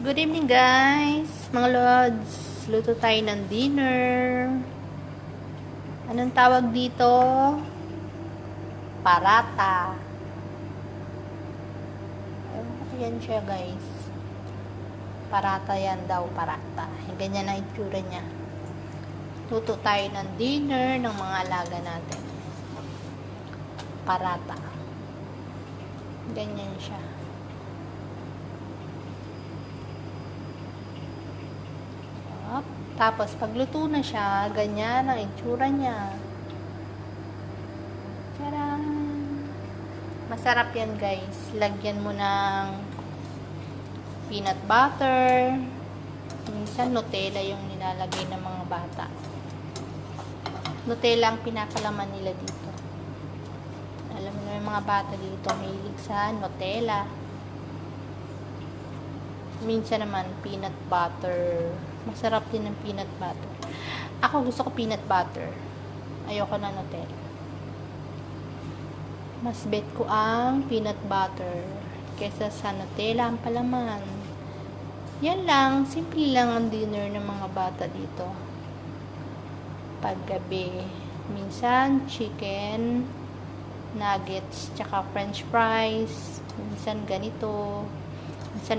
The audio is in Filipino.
Good evening guys, mga lods. Luto tayo ng dinner. Anong tawag dito? Parata. Ayan siya guys. Parata yan daw, parata. Ganyan ang itsura niya. Luto tayo ng dinner ng mga alaga natin. Parata. Ganyan siya. Tapos, pagluto na siya, ganyan ang itsura niya. Tcharam! Masarap yan, guys. Lagyan mo ng peanut butter. Minsan, Nutella yung nilalagay ng mga bata. Nutella ang pinapalaman nila dito. Alam mo na yung mga bata dito, mahilig sa Nutella. Minsan naman, peanut butter. Masarap din ng peanut butter. Ako gusto ko peanut butter. Ayoko na Nutella. Mas bet ko ang peanut butter kesa sa Nutella ang palaman. Yan lang. Simple lang ang dinner ng mga bata dito. Paggabi. Minsan, chicken, nuggets, tsaka french fries. Minsan ganito. Minsan